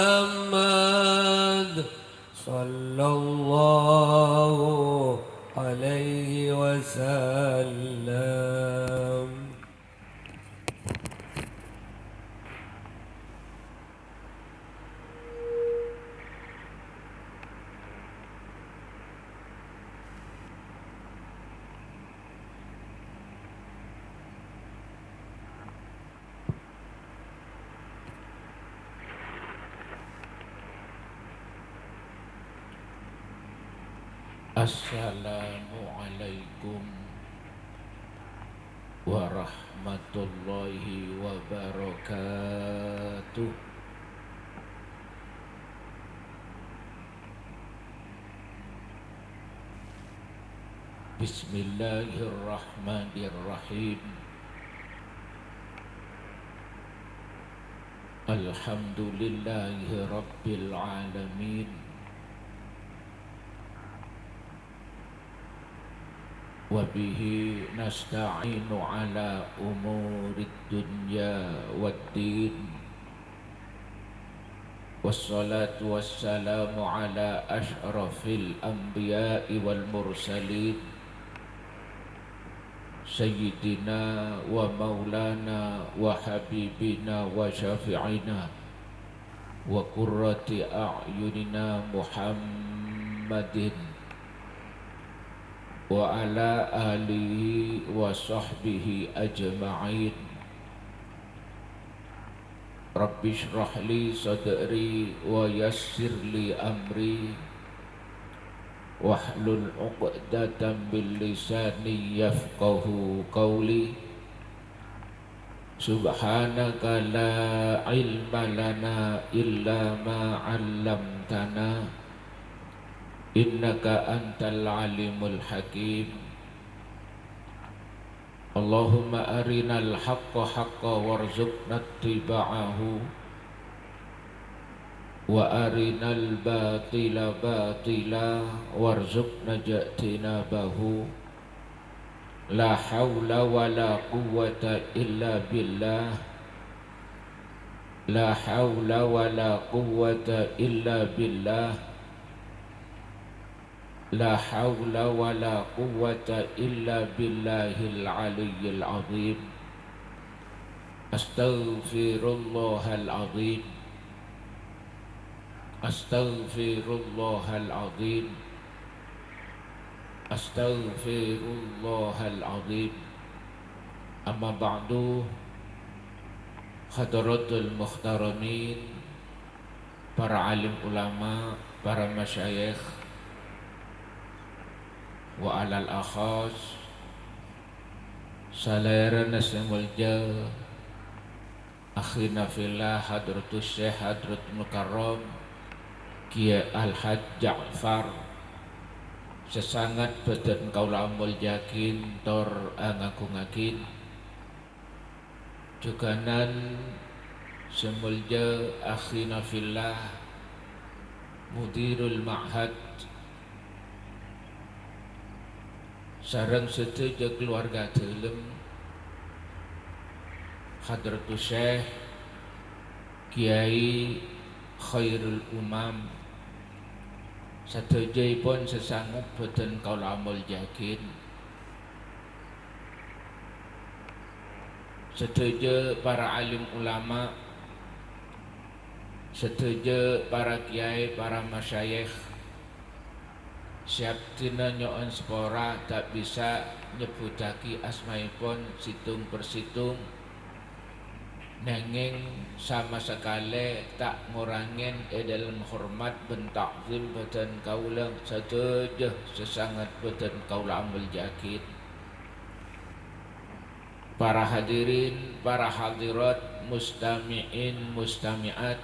محمد صلى الله عليه وسلم. Assalamualaikum warahmatullahi wabarakatuh. Bismillahirrahmanirrahim. Alhamdulillahi rabbil alamin. Wabihi nasta'inu ala umurid dunya waddin. Wassalatu wassalamu ala ashrafil anbiya'i wal mursalin Sayyidina wa maulana wa habibina wa syafi'ina wa qurrati a'yunina Muhammadin wa ala alihi wa sahbihi ajma'in. Rabbi shrah li sadri wa yassir li amri wahlul 'uqdatam min lisani yafqahu qawli. Subhanaka la ilma lana illa ma 'allamtana innaka antal alimul hakim. Allahumma arinal haqqa haqqa warzuqna ittiba'ahu wa arinal batila batila warzuqna ijtinabahu. La hawla wa la quwwata illa billah. La hawla wa la quwwata illa billah. La hawla wa la quwwata illa billahil aliyyil azim. Astaghfirullahal azim. Astaghfirullahal azim. Astaghfirullahal azim. Amma ba'du. Hadratul muhtaramin, para alim ulama, para masyayikh, wa alal akhas salayarana semulja akhina fillah hadratus syekh hadratul mukarram Kiai Al-Hajj Ja'far sesangat badan kaula muljakin tor angakungakin juganan semulja akhina fillah mudirul ma'had sareng sedaya keluarga dalem Hadratus Syekh Kiai Khairul Umam sadayaipun sesanget boten kaula muljakin sedaya para alim ulama, sedaya para kiai, para masyayikh. Siap tina nyoon sepora tak bisa nyebutaki asmaipun situng persitung, nanging sama sekali tak ngurangin dalam hormat bentakzim badan kaula sadaya sesangat badan kaula ambil jakit. Para hadirin, para hadirat, mustami'in, mustami'at,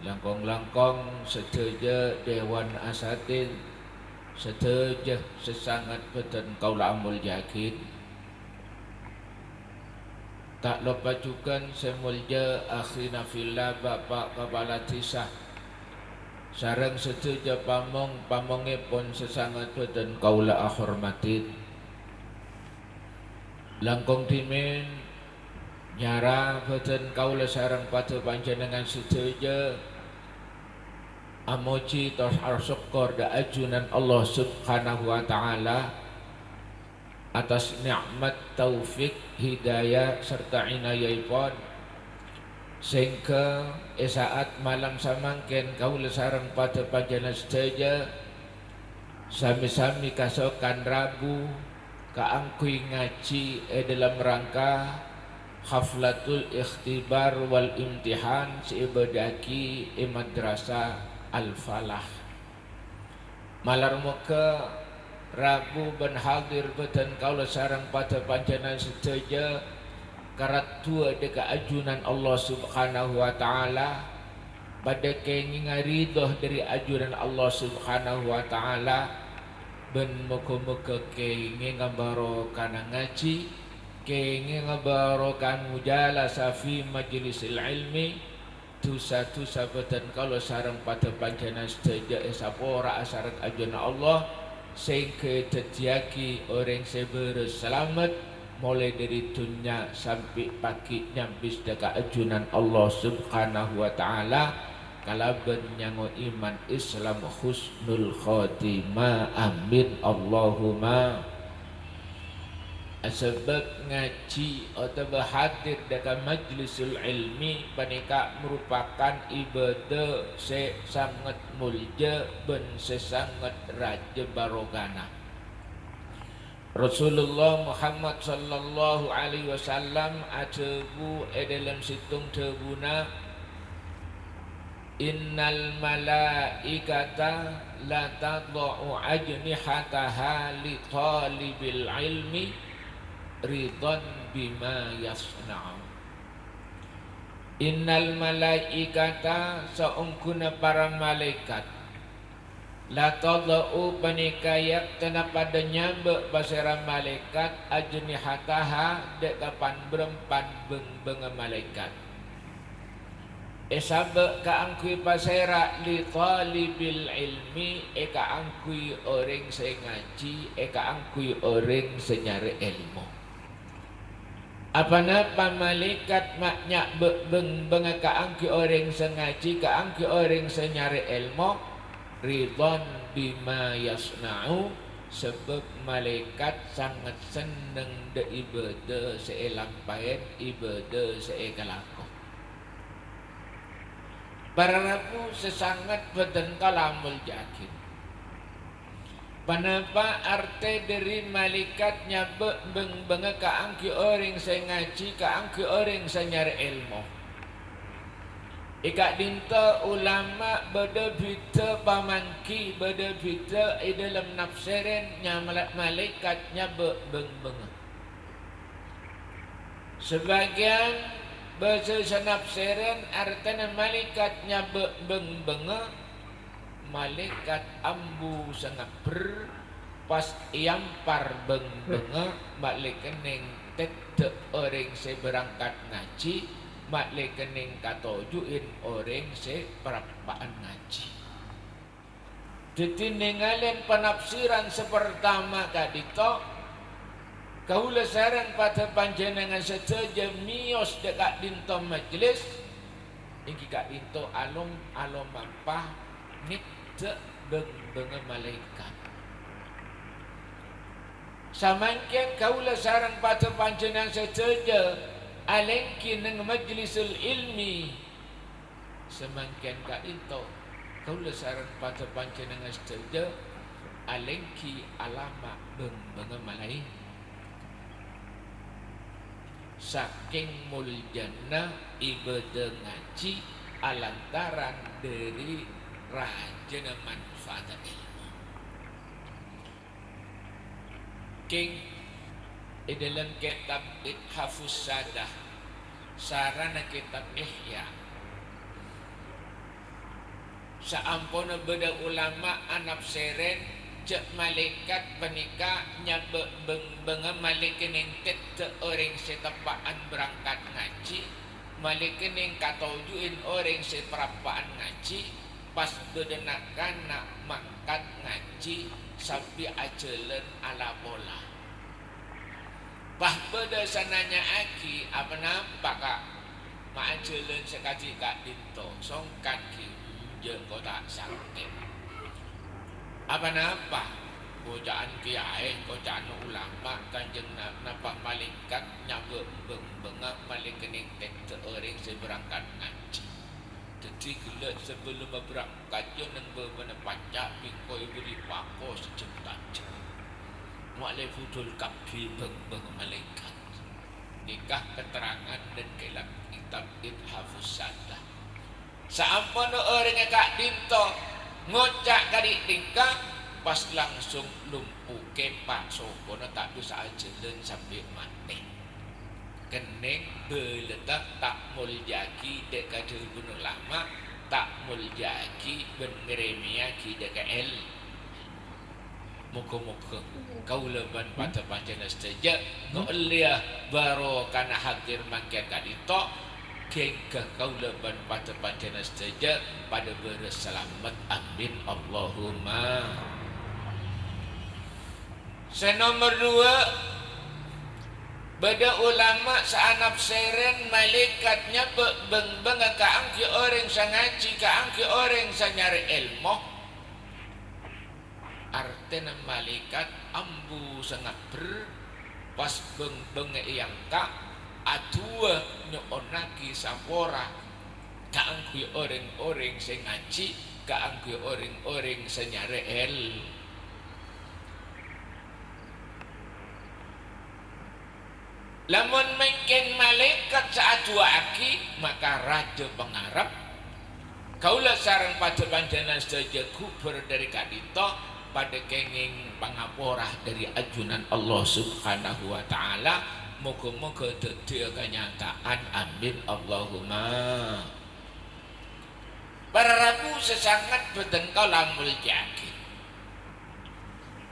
langkong-langkong sedaya dewan asatid, sedaya sesangat badan kaula amul yakin. Tak lupa juga semulja akhina fillah Bapak Kepala Desa sareng sedaya pamongipun sesangat badan kaula hormatin. Langkong dimin nyara beten kaula sareng pada panjenengan sedaya amoji tos syukur da ajunan Allah Subhanahu wa taala atas nikmat taufik hidayah serta inayaipun sehingga saat malam samangken kaula sareng pada panjenengan sedaya sami-sami kasokan Rabu kaangkuy ngaji dalam rangka haflatul ikhtibar wal imtihan siibadaki madrasah Al-Falah. Malar muka Rabu ben hadir beten kaula sareng pada panjenengan sedaya karat tua deka ajunan Allah Subhanahu wa taala pada kenging ridho dari ajunan Allah Subhanahu wa taala ben muka-muka kenging ngabarokan ngaji kenging ngabarokan mujalasah fi majlisil ilmi tusa-tusa beten kalau sareng pada panjenengan sedaya sapora asarat ajunan Allah sehingga terjadi orang sebera selamat mulai dari dunia sampai pagi nyambis dekat ajunan Allah Subhanahu wa taala kalaban nyango iman Islam husnul khotimah amin Allahumma. Sebab ngaji atau berhadir dekat majlisul ilmi panika merupakan ibadah sangat mulia dan sangat raja barokana. Rasulullah Muhammad sallallahu alaihi wasallam atebu dalam situng tebuna innal malaikata la tadau ajnihataha li talibil ilmi ridon bima yasna'u. Innal malaikata saungkuna para malaikat la tadau panikayak tena padanya basera malaikat ajnihataha dek kapan berempan beng malaikat esabe kaangkui pasera li talibil ilmi kaangkui orang saya ngaji kaangkui orang senyari ilmu. Apa-apa malaikat maknya beng kaangki orang sengaji kaangki orang senyari ilmu ridon bima yasna'u sebab malaikat sangat senang de ibadah seilampain ibadah seikalaku. Para rabu sesangat badan kalamul yakin. Kenapa arti dari malaikatnya beng kaangki orang saya ngaji kaangki orang saya nyari ilmu. Ika dinta ulama beda bita pamangki beda bita dalam nafsirin nya malaikatnya beng. Sebagian bahasa nafsirin artinya malaikatnya beng malaikat ambu sangat pas iampar beng malaikat neng tete orang saya berangkat ngaji malaikat neng katojuin orang saya perapaan ngaji. Jadi nengalen penafsiran sepertama kadito kaula sareng pada panjenengan sedaya mios dekat dinto majlis iki kak dinto alum mampah nik beng malaikat. Samangken kaula sareng pada panjenengan sedaya alengki nang majlisul ilmi samangken ka itu kaula sareng pada panjenengan sedaya alengki alama beng malaikat. Saking muljana ibadah ngaji alantaran dari rajana manfaat ilmu. King dalam kitab Ithafus Sadah sarana kitab Ihya saampuna beda ulama anap seren cek malaikat penika nyabek beng malaikat yang tete orang setepaan berangkat ngaji malaikat yang katojuin orang seperapaan ngaji pas bedenakan nak mangkat ngaji sampai ajelen ala bola Pah pada sananya aki apa nampak kak mak jalan sekali kak dinto songkan ki je kau tak sakit apa nampak bojaan kiai bojaan ulama kanjeng nampak malaikat nyabe bengak malik kening tek seorang seberangkat ngaji jadi gelak sebelum berangkat yo nang bermenepacak bingkoi beri pako sejengkat Mu'alif Fudul Kabhi beng malaikat nikah keterangan dan kelak kitab Ithafus Sadah saampun orang yang kak dinto ngocak kadi nikah pas langsung lumpuh kepak sopono tak bisa jalan sampai mati kening beletak tak muljaki dek kadul bunuh lama tak muljaki ben ngeremiaki dek el muka-muka kau leban pada pancana setuju ngoliah baru kana hadir makin kadito kengkah kau leban pada pancana setuju pada berselamat amin Allahumma. Senomor 2 beda ulama saanap seren malaikatnya beng kaangki orang sangaji kaangki orang sanyari ilmu artinya malaikat ambu sangat pas beng yang kak atua nyoonaki sapora kaangki orang-orang sing ngaji kaangki orang-orang sanyare el lamun mungkin malaikat saat aki maka raja pengarap kaulah sarang pada panjana saja kuber dari kadito pada kenging pangaporah dari ajunan Allah Subhanahu wa taala moga-moga dadi kenyataan amin Allahumma. Para rabu sesangat betengkau lamul yakin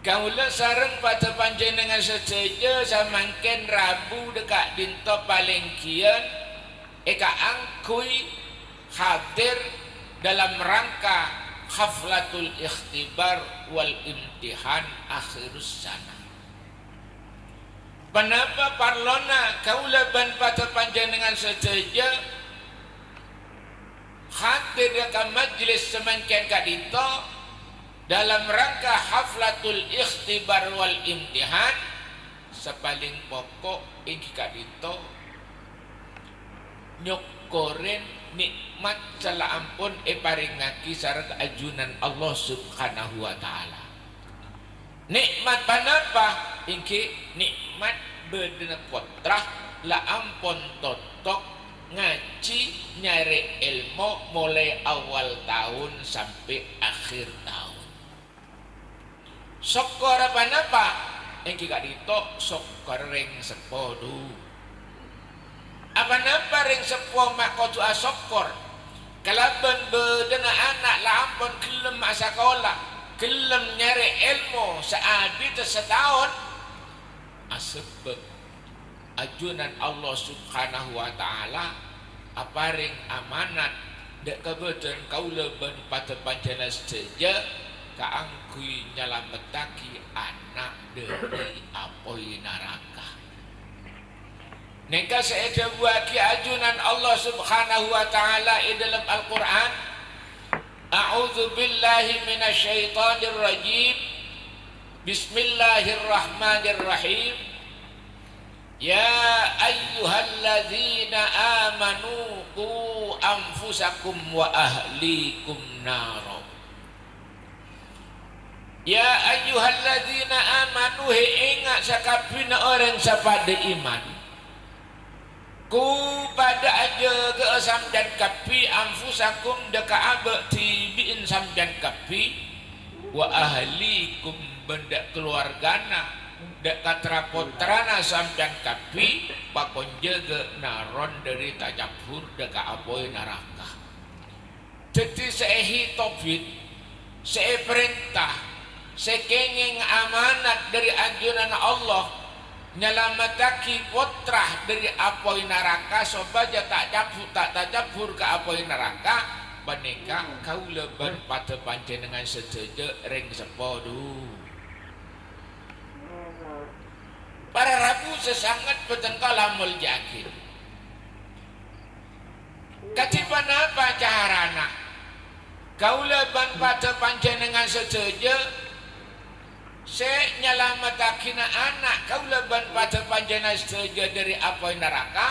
kaulah sareng pada panjenengan sejaja samangken rabu dekat dinto paling kian eka angkui hadir dalam rangka haflatul ikhtibar wal imtihan akhirus sana. Kenapa parlona kaulah ban pada panjenengan sejaja hadir dekat majlis semangken kadito dalam rangka haflatul ikhtibar wal imtihan sepaling pokok iki kadito nyokoren nikmat salah ampun paringaki sareng ajunan Allah Subhanahu wa taala. Nikmat panapa iki nikmat bedena potrah la ampun totok ngaji nyari ilmu mulai awal tahun sampai akhir tahun. Sokor apa napa? Engki kak dito sokor ring sepodo. Apa napa ring sepo mak kotu asokor? Kalaban bedena anak lampon kelem sekolah, kelem nyari ilmu seadi setahun. Asebab ajunan Allah Subhanahu wa taala aparing amanat dek kebetulan kaula ban pada panjana saja kaangkui nyalametaki anak dari apoi neraka. Neka seeda buaki ajunan Allah Subhanahu wa taala dalam Al-Qur'an. A'udzu billahi minasyaitonir rajim. Bismillahirrahmanirrahim. Ya ayyuhalladzina amanu qu anfusakum wa ahlikum naro. Ya ayyuhalladzina amanu ingat sakabina orang sapada iman. Ku pada aja ke samdan kapi anfusakum deka abe tibiin samdan kapi wa ahlikum benda keluargana deka trapotrana samdan kapi pakon jaga naron dari tajabur deka aboy neraka. Jadi sehi tobit se perintah sekenging amanat dari ajunan Allah nyalamataki putrah dari apoi neraka sobaja tak cabur ke apoi neraka paneka kau leban pada panjenengan setuju ring sepodu. Para rabu sesangat petengkalamul yakin. Katipan apa carana? Kaula ban pada panjenengan setuju se nyalamatakina anak kaula ban pada panjenengan setuju dari apa neraka.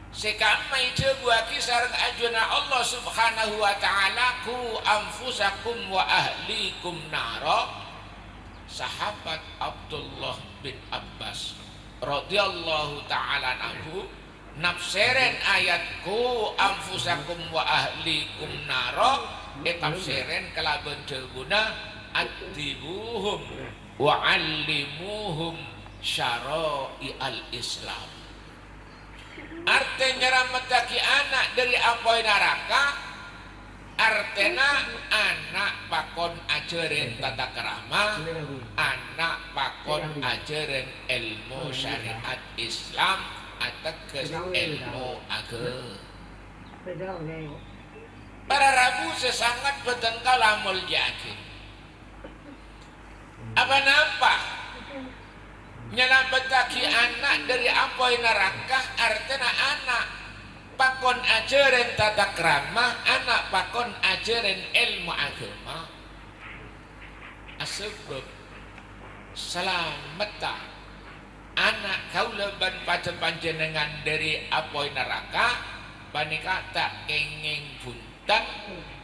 Sekamai tebuaki sareng ajuna Allah subhanahu wa ta'ala ku anfusakum wa ahlikum naro. Sahabat Abdullah bin Abbas radhiyallahu ta'ala anhu nafsiren ayat ku anfusakum wa ahlikum naro tafsiren kalaban teguna adibuhum wa allimuhum syara'i al-islam. Artinya rametaki anak dari apoy neraka, artinya anak pakon ajarin tata kerama, anak pakon ajarin ilmu syariat Islam atau ke ilmu agama. Para rabu sesangat betengkalamul yakin. Apa nampak? Nyelamataki anak dari apoy neraka, artinya anak pakon ajaran tata krama, anak pakon ajaran ilmu agama. Asebab selamata anak kaula ban pada panjenengan dari apoy neraka, panika tak kenging buntan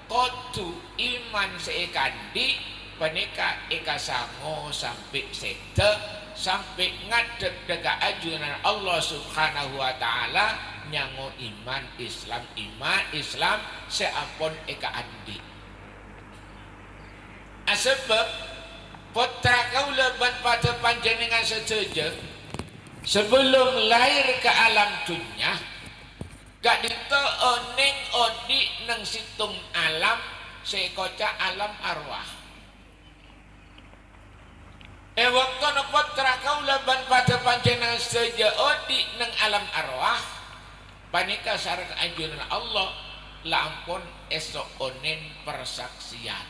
kotu iman seekandi, panika eka sango sampai sete sampai ngadeg dega ajunan Allah subhanahu wa ta'ala nyango iman Islam seampun eka andi. Asebab putra kaula ban pada panjenengan setuju sebelum lahir ke alam dunia gak dito oning odi nang situng alam sekoca alam arwah. Waktu putra kaula ban pada panjenengan setuju odi nang alam arwah panika sareng anjuran Allah lampun esok onen persaksian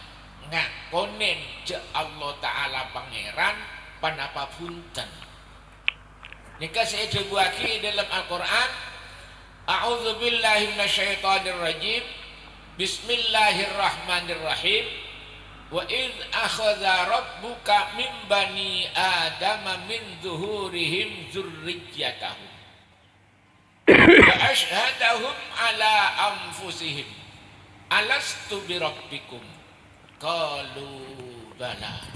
ngakonen je Allah Ta'ala pangeran panapa punten. Nika saya dibuaki dalam Al-Quran. A'udzubillahi minasyaitonirrajim. Bismillahirrahmanirrahim. Wa idh akhadha rabbuka min bani adama min zuhurihim zurriyyatahum wa ashhadahum ala anfusihim alastu birabbikum qalu bala.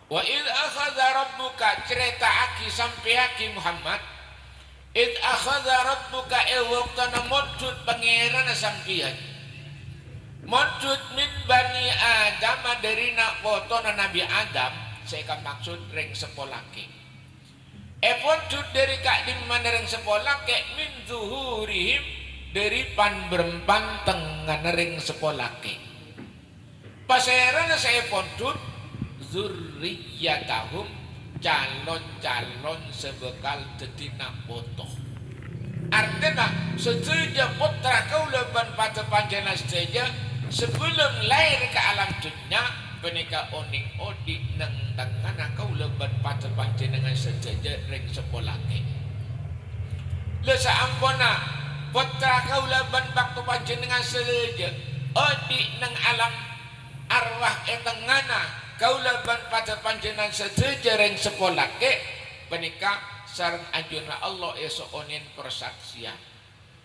Wa idh akhadha rabbuka cerita aki sampai aki Muhammad idh akhadha rabbuka waktana modud pangeran sampian modud min bani Adam dari nak foto Nabi Adam saya kan maksud ring sepolake modud dari kak dimana ring sepolake min zuhurihim dari pan berempan tengah ring sepolake paseran saya modud zurriyatahum calon-calon sebekal tetina foto. Artinya sejak putra kaula ban pada panjenengan saja sebelum lahir ke alam dunia penika oning odi nang tangana kaula ban pada panjenengan saja ring sepolake. Le saampuna putra kaula ban baktu panjenengan saja odi nang alam arwah etengana kaula ban pada panjenengan saja ring sepolake penika sareng anjuna Allah esok onin persaksian.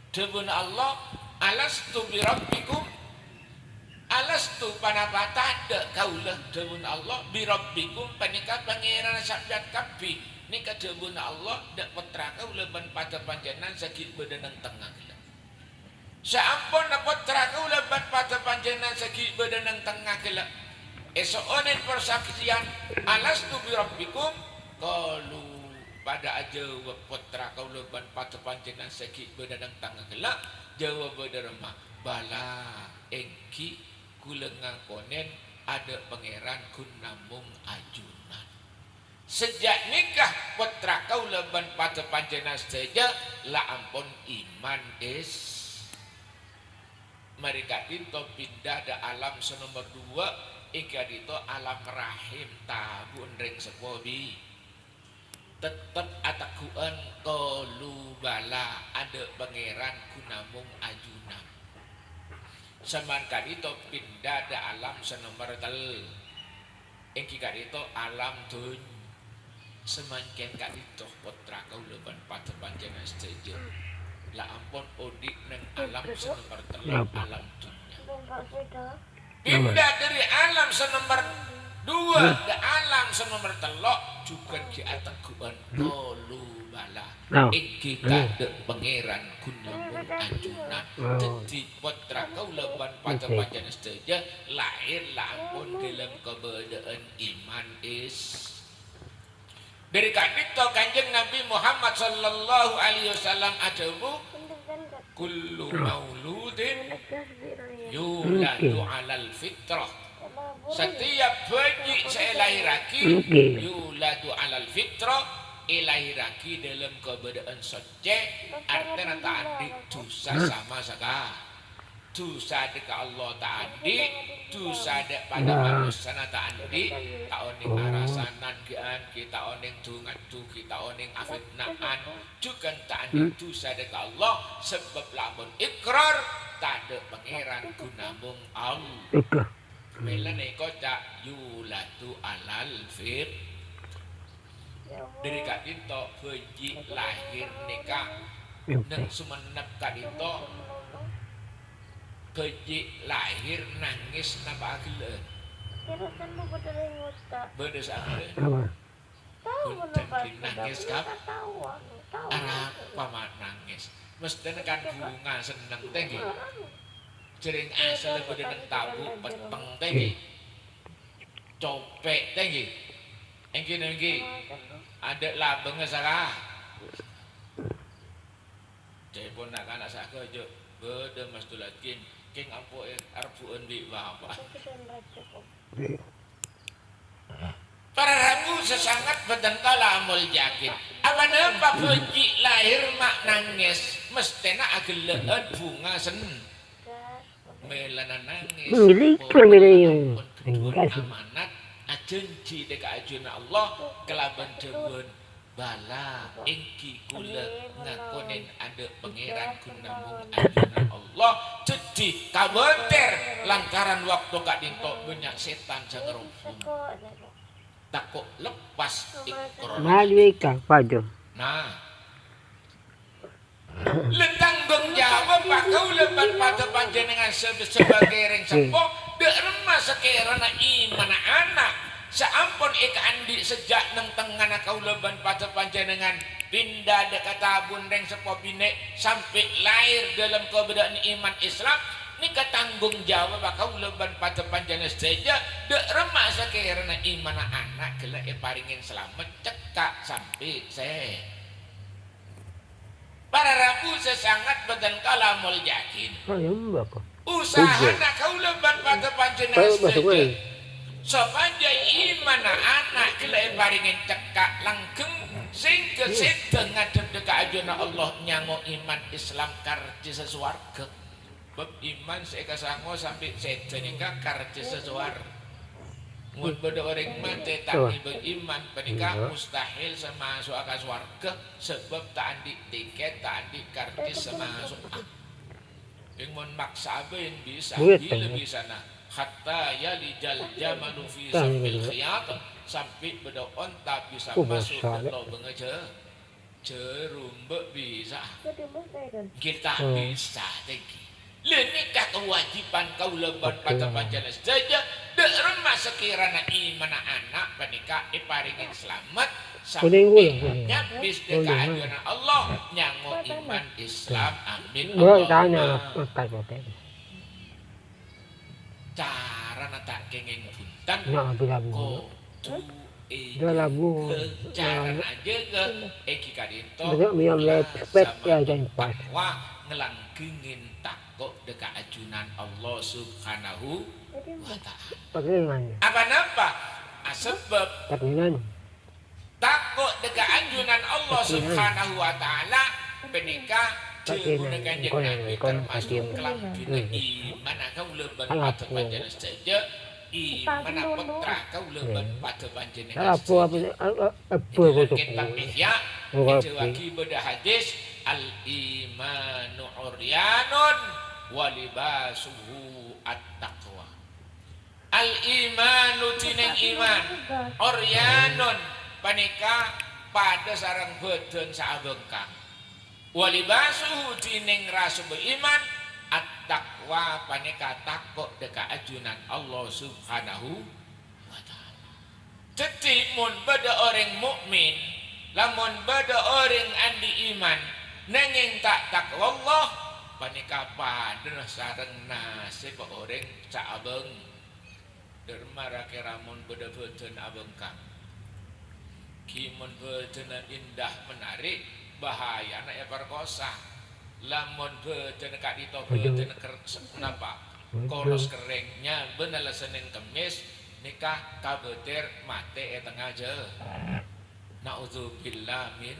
Debun Allah alastu birabbikum alastu panapa tada kaula debun Allah birabbikum panika pangeran sabdat kapi nika debun Allah dak putra kaula ban pada panjenengan sagi bedenang tengah kita. Saampun putra kaula ban pada panjenengan sagi bedenang tengah kita. Esok onin persaksian alastu birabbikum qalu pada aja putra kaula ban pada panjenengan segi bedanang tangga gelak jawab derma bala engki kula ngakonen ada pangeran kun namung ajunan. Sejak nikah putra kaula ban pada panjenengan saja la ampun iman is mereka itu pindah da alam senomor 2 ika dito alam rahim tabun ring sepobi tetep atakuan qalu bala ada pangeran kunamung ajunam saman kadito pindah da alam senomor tel engki kadito alam dun semangken kadito putra kaulaban patepanjenengan setuju la ampun odik nang alam senomor tel alam dunia pindah dari alam senomor 2 ke alam senomor telok juga di atakuan qalu bala iki kade pangeran kunamung ajuna dadi putra kaulaban patepanjenengan setuju lahir lampun dalam keberadaan iman is dari kadito kanjeng Nabi Muhammad sallallahu alaihi wasallam adabu kullu mauludin yuladu alal fitrah setiap bayi saya lahiraki yuladu alal fitrah lahiraki dalam keberadaan suci artinya tak adik dosa sama saka dosa dekat Allah tak adik dosa dek pada manusia tak adik tak oning arasanan kita oning dungadu kita oning afitnaan juga tak adik dosa dekat Allah sebab lamun ikrar tak ada pangeran gunamung Allah melane kocak yulatu alal fit dari kadito beji lahir nikah nang sumenep kadito beji lahir nangis napa agelen beda sagelen punten nangis kap arah paman nangis mesti kan bunga seneng teh jering asal beda nang tabu peteng teh copek teh engki ada labeng sarah telepon nak anak saka je beda mas tulakin king ampo arpueun bi bapak para rabu sesangat bedengkala amul yakin apa nampak beji lahir mak nangis mestena ageleun bunga sen melana nangis amanat ajanji deka ajuna Allah kelaban deun bala engki kula ngakonen ada pangeran kunamung ajuna Allah jadi kabeter lantaran waktu kak dinto banyak setan sangerupung takut lepas ikrar nah letanggung jawab kau leban pada panjenengan sebagai reng sepo dek remah sekirana iman anak seampun ika andi sejak neng tengan kau leban pada panjenengan pindah dekat tabun reng sepo bine sampai lahir dalam keberadaan iman Islam ini ketanggung jawab kau leban pada panjenengan saja dek remah sekirana iman anak gelak paringin selamat cekak sampai saya para rabu sesangat badan kalamul yakin usaha nak kau leban pada panjenengan saja supaya iman anak kelai paringin cekak langgeng sing kesedeng ngadep dekat ajuna Allah nyango iman Islam karci sesuarga bab iman saya kasango sampai sejenika karci sesuarga mun beda orang mati tak beriman penikah mustahil semasuk ke surga sebab tak andi tiket tak andi karcis semasuk yang mun maksa yang bisa bila bisa nah hatta yalijal jamalu fi sambil khiyat sampai beda onta bisa masuk ke lubang cerumbe bisa kita bisa tinggi lenikah kewajiban kau leban pada panjenengan saja dek remah sekirana iman anak panika iparingin selamat sampai nyabis dekat ajana Allah nyango iman Islam amin Allahumma cara tak kengeng punten ko cara aja ke eki kadito sama ngelanggengin takut dekat ajunan Allah subhanahu wa ta'ala apa napa sebab takut dekat ajunan Allah subhanahu wa ta'ala penikah dengan Nabi termasuk kelanggengin iman kau leban atau panjang saja iman putra kaula pada panjenengan Apa Ken Bang Ihya ejawaki beda hadis al imanu uryanun wa libasuhu at-taqwa. Al imanu tineng iman uryanun panika pada sarang beden saabengkang. Wa libasuhu tineng rasu beriman at-taqwa panika takut deka ajunan Allah Subhanahu wa taala. Jadi mun beda orang mukmin, lamun beda orang andi iman, nanging tak takwa Allah, panika pada sareng nasib orang saabeng. Dermara keramun beda beden abengkang. Kimun beden indah menarik, bahaya anak ya perkosa. Lamun beden kak dito beden kenapa? Koros keringnya bener Senin Kemis nikah kabeter mate tengah je. Nauzubillah min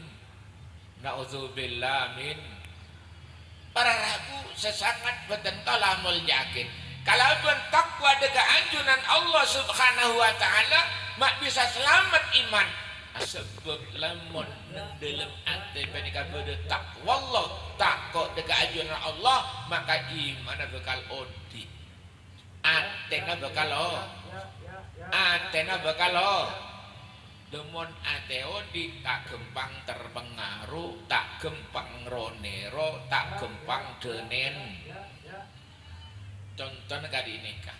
para ragu sesangat beten kalamul yakin. Kalau takwa dega anjunan Allah Subhanahu wa taala mak bisa selamat iman. Sebab lamun dalam ati panika bede takwa Allah takut dega anjunan Allah maka iman bakal odi. Atena bakal Demon ate odi tak gempang terpengaruh, tak gempang ronero, tak gempang denen. Contoh kali nikah.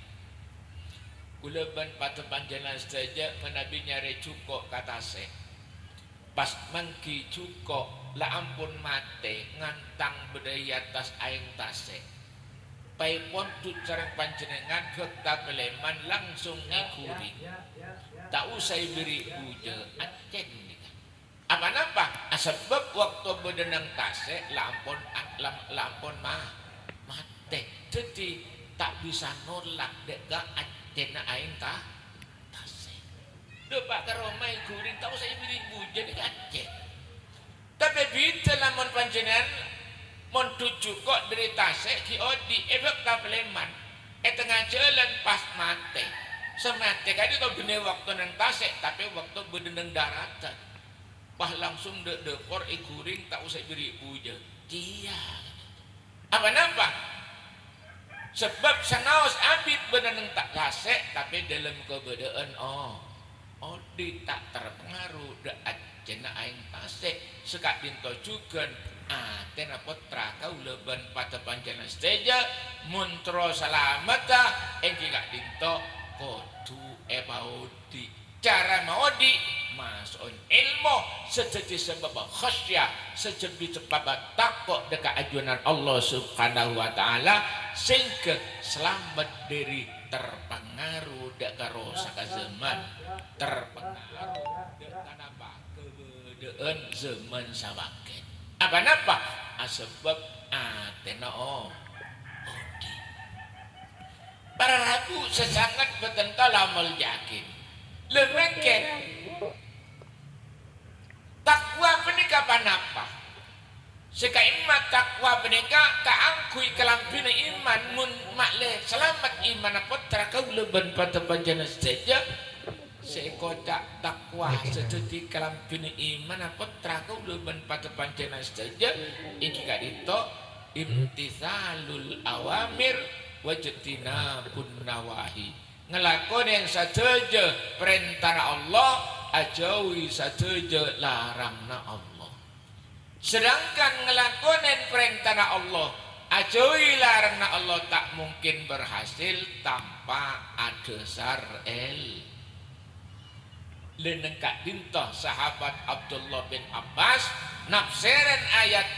Kula ban pada panjenengan saja menabi nyari cukup kata se. Pas mangki cukup la ampun mate ngantang bedaya tas aing tase. Paipon tu carang panjenengan gekta peleman langsung ngikuri. Tak usah beri uja acen nikah. Apa-apa? Sebab waktu bedenang tase lampon mate. Jadi tak bisa nolak deka acena aing tase. Depak karomai kuring tak usah beri uja deka acen. Tapi bisa lamun panjenengan mon tuju kok dari tase ki odi efek tableman tengah jalan pas mate semate kadi to gene waktu nang tase tapi waktu bedeneng daratan pas langsung dekor ikuring tak usah beri puja dia apa sebab sanaos abid bedeneng tak tase tapi dalam kebedaan odi tak terpengaruh da acena aing tase sekak dinto jugan tena putra kau leban pada panjana seja muntro salamata engki gak dinto kodu maudi cara maudi masun ilmu sejati sebab khasyah sejati sebab takut dekat ajunan Allah Subhanahu wa taala sehingga selamat dari terpengaruh dekat rosak zaman terpengaruh dekat apa kebedaan zaman sawaken apa sebab atena odi para ragu sesangat betental amal yakin lemengken takwa penika panapa sekaimat takwa penika kaangkui kelampina iman mun makle selamat iman putra kau leban pada panjana saja sekodak takwa sejati kelampina iman putra kau leban pada panjana saja iki gak dito imtithalul awamir wajtinabun nawahi ngelakon yang saja perintah Allah ajawi saja larangna Allah sedangkan ngelakonin perintah Allah ajawi larangna Allah tak mungkin berhasil tanpa ada sarel lenengkak dintah sahabat Abdullah bin Abbas nafsiran ayat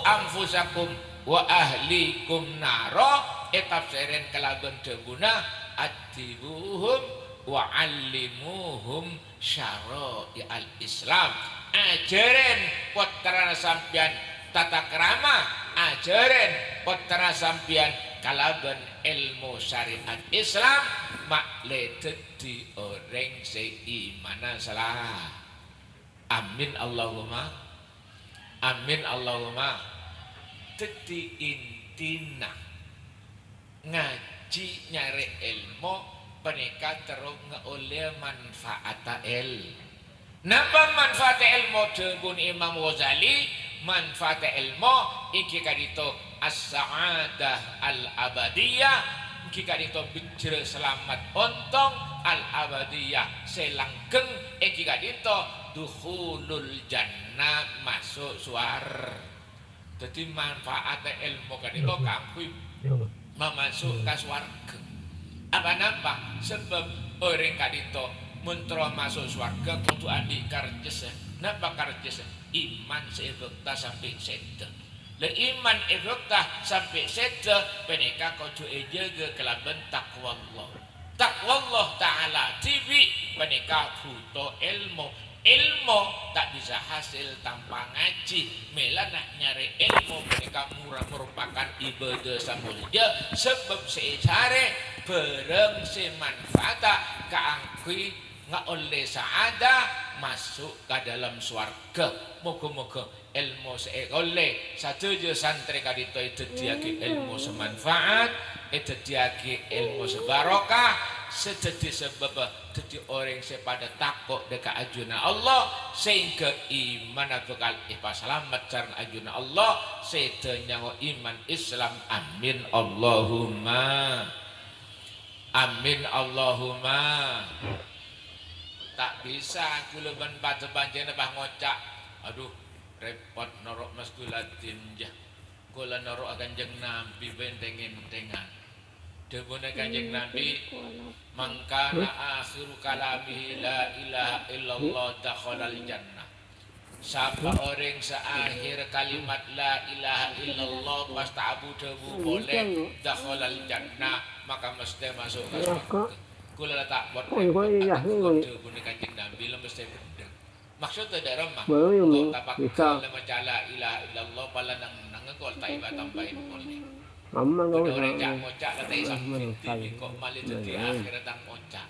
anfusakum wa ahlikum naro tafsiran kalaban deguna atibuhum wa allimuhum syara'i al-islam ajaran putra sampian tata krama ajaran putra sampian kalaban ilmu syariat Islam makle dadi orang seimanan salah amin Allahumma dadi intina ngaji nyari ilmu penika terus ngeoleh manfaat napa manfaat ilmu debun Imam Ghazali manfaat ilmu iki kadito as-sa'adah al-abadiyah iki kadito bijre selamat ontong al-abadiyah selanggeng iki kadito dukhulul jannah masuk suar. Jadi manfaat ilmu kadito kangkuy masuk ke swarga. Apa napa? Sebab orang kadito muntra masuk swarga kudu andi karjes. Napa karjes? Iman seebekta sampai seda. Le iman ebekta sampai seda penika kudu ejaga kelaban takwa Allah. Takwa Allah Ta'ala tibi penika butuh ilmu. Ilmu tak bisa hasil tanpa ngaji. Mela nak nyari ilmu mereka murah merupakan ibadah samulja sebab secara bereng semanfaat keangkui nggak oleh saada masuk ke dalam swarga. Moga-moga ilmu seoleh satu je santri kadito itu diagi ilmu semanfaat, itu diagi ilmu sebarokah. Sejadi sebab jadi orang sepada takut dekat ajuna Allah sehingga iman bakal selamat cara ajuna Allah setenyawa iman Islam amin Allahumma amin Allahumma. Tak bisa kula ban baca banjena bah ngocak aduh repot norok mas kulatin jah kula norok Kanjeng Nabi benteng-entengan debuna Kanjeng Nabi mangkana akhiru kalamihi la ilaha illallah dakhalal jannah. Siapa orang seakhir kalimat la ilaha illallah pas ta'budu boleh dakhalal jannah maka mesti masuk ke surga. Kula tak buat debuna Kanjeng Nabi mesti bener. Maksudnya dari rumah kau tapak lama la ilaha illallah pala nang kau tak iba tambahin boleh. Mama nggak usah. Orang jak ngocak katanya sampai kok malah jadi akhirnya tang ngocak.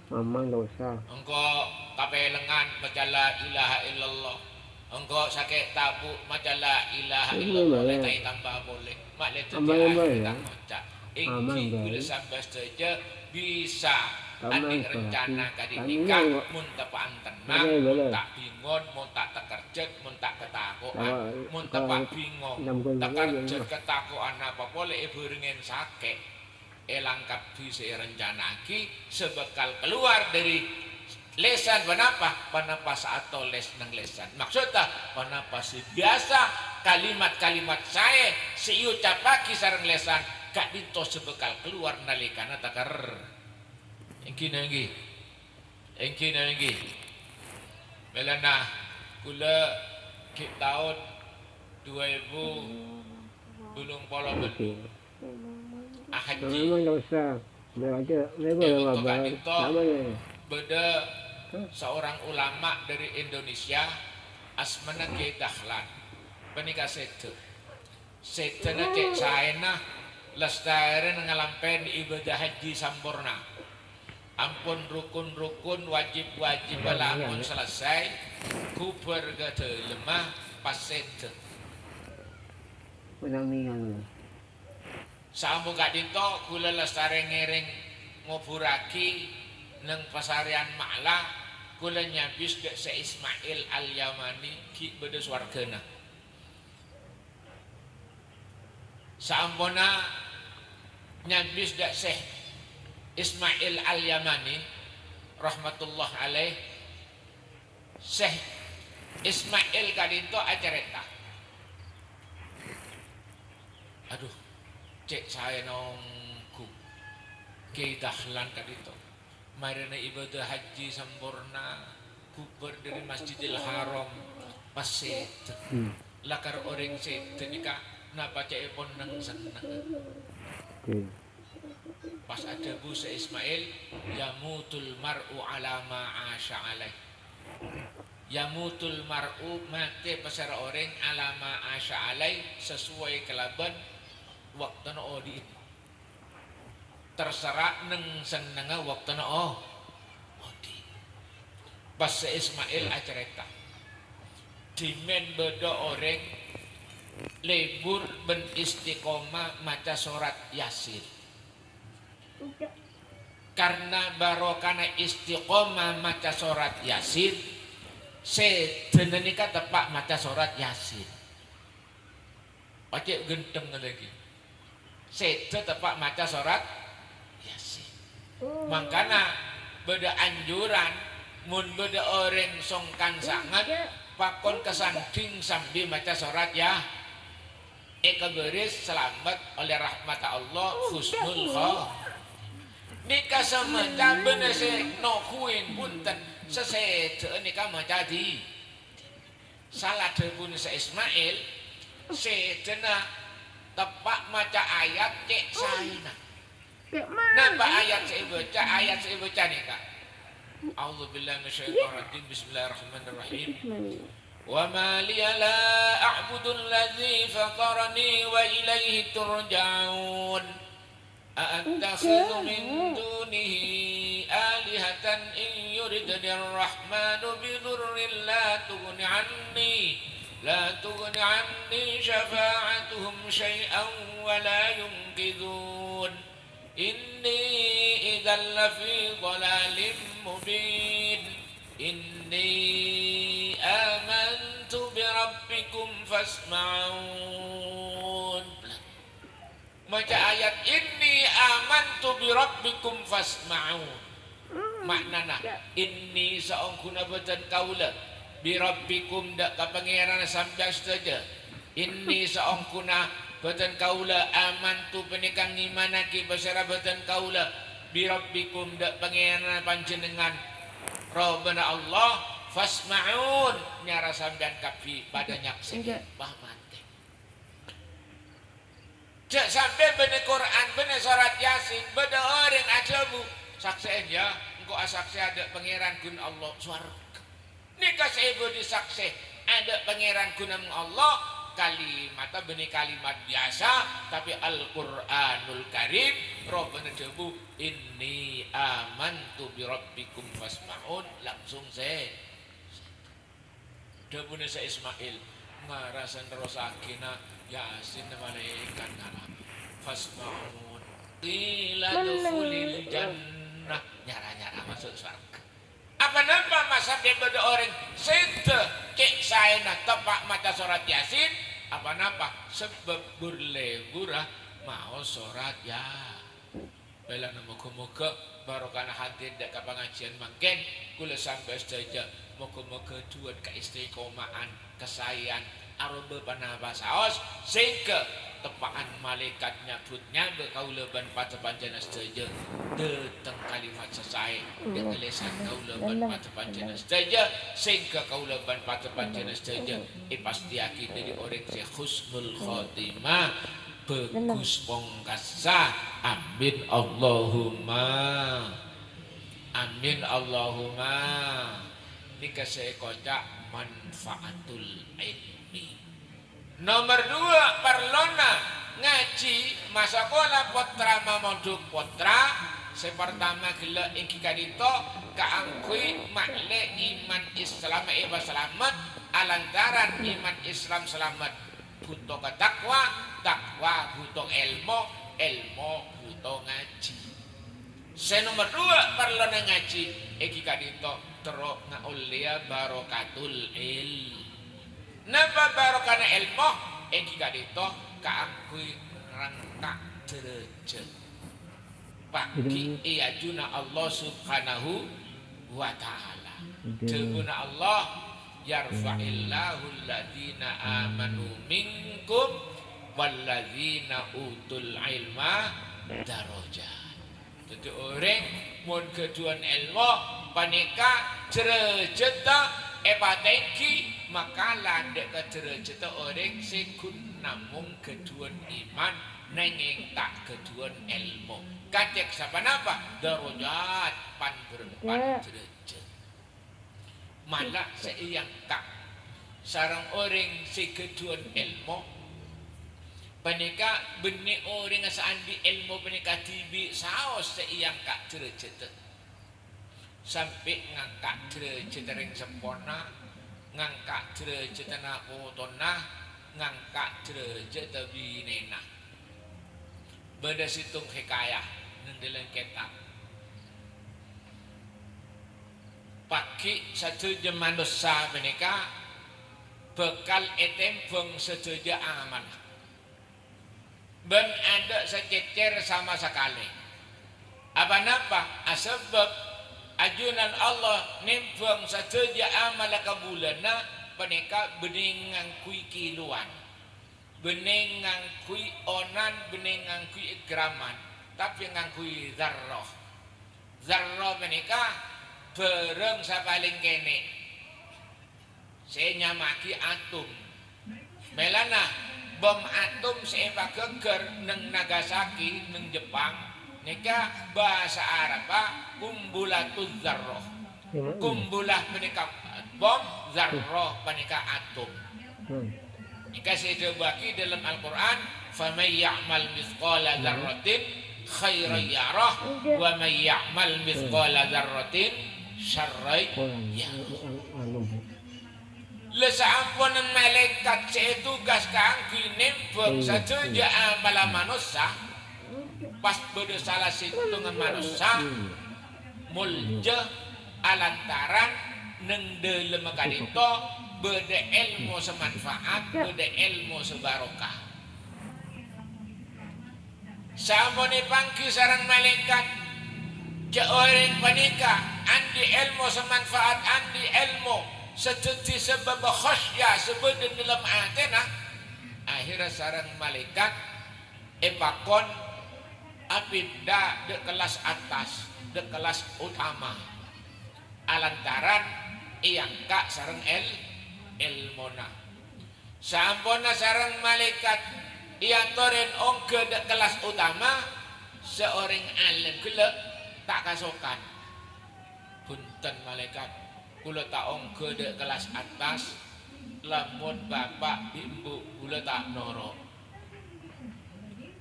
Mama nggak usah. Engkau kape lengan baca la ilaha illallah. Engkau sakit tabuk baca la ilaha illallah. Letai tambah boleh. Mak letai akhirnya tang ngocak. Ingki bila sampai saja bisa adik rencana kadi nikah mun tepan tenang, mun tak bingung, mun tak terkerjet, mun tak ketakuan, mun tepak bingung, terkerjet ketakuan apa boleh ibu ringen sakit elangkap bisa rencana ki sebekal keluar dari lesan penapa saat les nang lesan maksudnya penapa biasa kalimat-kalimat saya si ucap pagi sareng lesan gak dito sebekal keluar nalikana takar engki nangi melana kula ke tahun 2000 belum pola belum haji Memang nggak usah. beda seorang ulama dari Indonesia asmana Kiai Dahlan penika setena cek saena lestari ngalampen ibadah haji sampurna ampun rukun-rukun wajib-wajib lamun selesai kuber gede lemah pas sete Menang sambung gak dito kula lestari ngiring ngoburaki neng pasarian Ma'la kula nyabis dek se Ismail Al-Yamani ki beda swargana sampuna nyabis dek se Ismail Al-Yamani rahmatullah alaih Syekh Ismail kadito acareta aduh cek saya nongku Kiai Dahlan kadito marina ibadah haji sempurna kuber dari Masjidil Haram pas set lakar orang set nikah napa cek pun nang seneng pas ada Bu Ismail yamutul mar'u ala ma asya alaih yamutul mar'u mati pasara orang ala ma asya alaih sesuai kelaban waktu no di terserah neng senenga waktu no di pas Ismail acerita dimen beda orang libur ben istiqomah maca surat Yasin karena barokana istiqomah maca surat Yasin sedenenika tepak maca surat Yasin oke genteng lagi sede tepak maca surat Yasin makanya beda anjuran mun beda orang songkan sangat pakon kesanding sambil maca surat ya beris selamat oleh rahmat Allah husnul khatimah nika semenjak bener se nokuin punten sesede nika maca di salah pun se Ismail sedena tepak maca ayat cek saina napa ayat saya baca nika A'udzubillahi minasyaitonir rajim bismillahirrahmanirrahim wa ma liya la a'budu allazi fatarani wa ilaihi turja'un أأتخذ من دونه آلهة إن يردني الرحمن بضر لا تغن عني شفاعتهم شيئا ولا ينقذون إني إذا لفي ضلال مبين إني آمنت بربكم فاسمعون maca ayat inni amantu bi rabbikum fasma'un maknana inni saungkuna beten kaula bi rabbikum dak ka pangeran sampeyan saja inni saungkuna beten kaula amantu penikang imanaki basara beten kaula bi rabbikum dak pangeran panjenengan Rabbana Allah fasma'un nyara sampeyan kapi pada nyaksi pahman cek sampai bener Quran, bener surat Yasin, bener orang ajabu saksiin ya, engkau asaksi ada pangeran gun Allah suarga nikah saya bodi saksi ada pangeran gun Allah kalimat bener kalimat biasa tapi Al-Quranul Karim Rabbana debu inni amantu bi rabbikum fasma'un langsung saya debu nasa Ismail ngarasan terus akhirnya Yasin malaikat nala fasma'un qila dukhulil jannah nyara-nyara masuk surga apa nampak masa dia beda orang sente cek saena tepak mata surat Yasin apa nampak sebab burle-burah mau surat ya bela moga-moga barokana hati dak ka pengajian makin kula sampai saja moga-moga tuan ka istiqomahan kesayan arobe panaba saos sehingga tepaan malaikat nyabutnya bekauleban pada panjana saja deteng kalimat selesai dekelesan kauleban pada panjana saja sehingga kauleban pada panjana saja pasti yakin dari orang si husnul khotimah bagus pongkasa amin Allahumma nikah saya kocak manfaatul ilmi. Nomor 2 perlona ngaji masakola potra mamoduk potra sepertama gila iki kadito kaangkui makle iman Islam selamat alantaran iman Islam selamat butuh takwa butuh ilmu butuh ngaji. Nomor 2 perlona ngaji iki kadito terok ngaulia barokatul ilm. Napa barokana ilmu eki kadito kaakui rangka derajat bagi iajuna Allah subhanahu wa ta'ala jebuna Allah yarfa'illahu alladhina amanu minkum walladzina utul ilma darajat. Jadi orang mun keduan ilmu panika derajat epateki maka landek ke derajat orang sekun namung keduan iman nenging tak keduan ilmu kacek siapa napa darajat pan berempat derajat malah seiyang tak sarang orang sekeduan ilmu panika benih orang asandi ilmu panika tibi saos seiyang kak derajat sampai ngangkat derajat ring sempurna ngangkat derajat na utona ngangkat derajat binena beda situng hikayah nendelan kitab ki setuju manusia menika bekal etem beng setuju amanah. Ben ada sececer sama sekali. Apa napa? Sebab ajunan Allah nimbang setuju amal kabulana menika beningang kui kiluan. Beningang kui onan, beningang kui ikraman, tapi ngangkui zarroh. Zarroh menika bereng sapaling kene. Saya nyamaki atom. Melana bom atom saya geger neng Nagasaki neng Jepang. Nika bahasa Arab kumbulatuz zarroh. Kumbulah menika bom, zarroh menika atom. Nika saya bagi dalam Al-Quran, فَمَنْ يَعْمَلْ مِثْقَالَ ذَرَّةٍ خَيْرًا يَرَهُ وَمَنْ يَعْمَلْ مِثْقَالَ ذَرَّةٍ شَرًّا يَرَهُ. Lesampunan malaikat saya tugas kangki nimbang saja amal manusia pas beda salah situngan manusia mulja alantaran neng dalam kadito beda ilmu semanfaat beda ilmu sebarokah. Samone pangki sarang malaikat ke orang panika andi ilmu semanfaat andi ilmu setuti sebab khasya sebab dalam atena akhirnya sarang malaikat epakon apinda de kelas atas de kelas utama alantaran iangka sarang ilmona sampona sarang malaikat ia toren ongke de kelas utama seorang alim kula tak kasokan punten malaikat kula tak ongke de kelas atas lamun bapak ibu kula tak noro.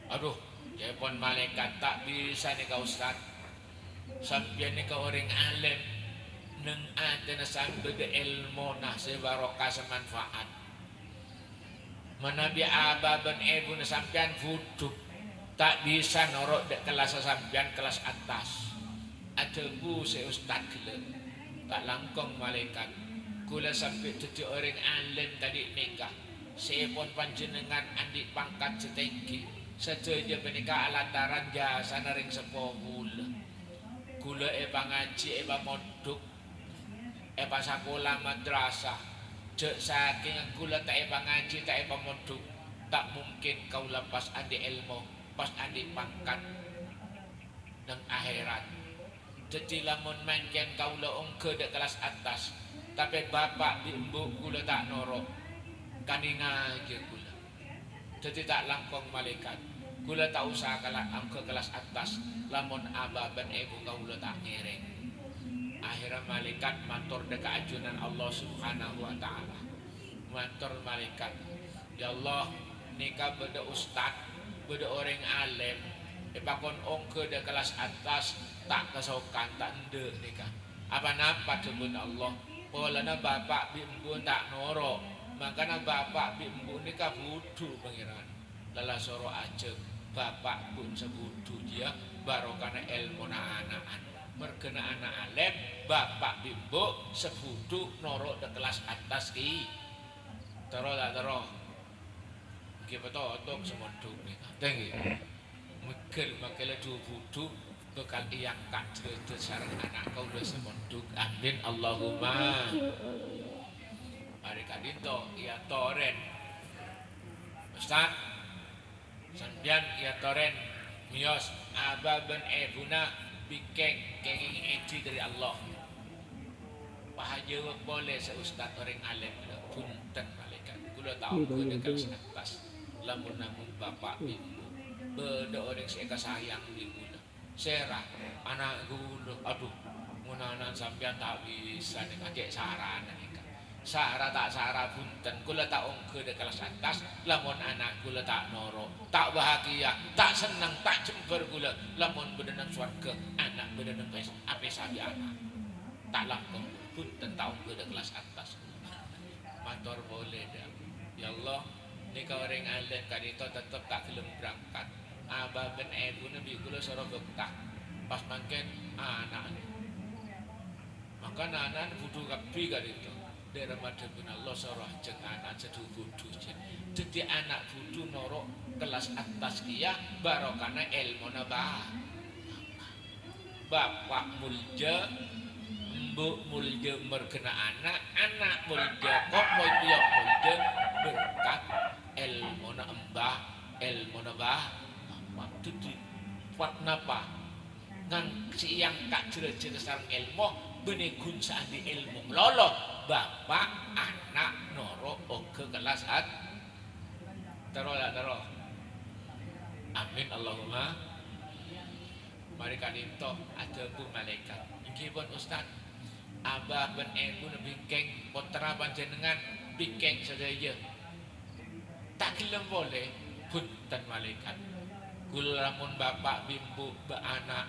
Aduh jepon malaikat tak bisa nih kau ustad sampai nih kau orang alim neng ada sampai de ilmu nah sebarokah semanfaat mana bi ababan ibu sampean fuduh tak bisa norok de kelas sampean kelas atas ada bu se ustad gila tak langkong malaikat kula sampai jadi orang alim tadi nikah sepon panjenengan andi pangkat setinggi setuju menikah alantaran jasa naring sepuh kula eba ngaji eba moduk eba sekolah madrasah cek saking kula tak eba ngaji tak eba moduk tak mungkin kau lepas andi ilmu pas andi pangkat dan akhirat. Jadi lamun mangken kau leong ke de kelas atas tapi bapak ibu kula tak norok kaninga aja kula jadi tak langkong malaikat kula tak usah kalah angke kelas atas lamun abah ben ibu kula tak ngereng akhirnya malaikat matur deka ajunan Allah subhanahu wa ta'ala matur malaikat ya Allah nikah beda ustad beda orang alim ipakon ongke de kelas atas tak kesokan tak ende nikah apa napa sebut Allah polana bapak bimbu tak noro makanya bapak bimbu nikah budu pangeran lala soro aja bapak pun sebudu dia barokana ilmu anak-anak merkena anak alim bapak bimbu sebudu noro de kelas atas ki tero tak tero kita otok semoduk nikah tinggi mekel makela du budu bekal yang tak cerita sarang anak kau udah semonduk amin Allahumma hari kadito ia toren Ustaz sampeyan ia toren mios abah ben ebuna bikeng kenging eci dari Allah pahaja boleh seustad orang alim punten malaikat kula tahu kula dekat atas lamun bapak ibu beda orang saya sayang di kula serah anak gulu aduh munanan sampean tak bisa nih kakek sarana nih sara tak sara punten kula tak ongke de kelas atas lamun anak kula tak noro tak bahagia tak senang tak jember kula lamun bedenang swarga anak bedenang pes ape sabi anak tak langkung punten tak ongke de kelas atas matur boleh dah ya Allah nika orang alim kadito tetep tak gelem berangkat abah ben ibu nabi kula soro bekah pas mangken anak Maka anak butuh kapi kan itu. Daerah madhepun Allah sorah jeng anak jedu butuh jen. Jadi anak butuh norok kelas atas kia barokana ilmu nabah. Bapak mulja, mbok mulja merkena anak mulja kok mulja berkat ilmu nambah, ilmu nabah. Waktu di kuat napa? Ngang siang kak jere-jere sareng ilmu benih gunsaan di ilmu lolo bapak anak noro oke kelas hat taruh lah taruh amin Allahumma mari kadinto ada pun malaikat iki pun ustaz abah ben ibu bingkeng putra panjenengan bingkeng sedaya tak gelem boleh punten malaikat kula lamun bapak bimbu be anak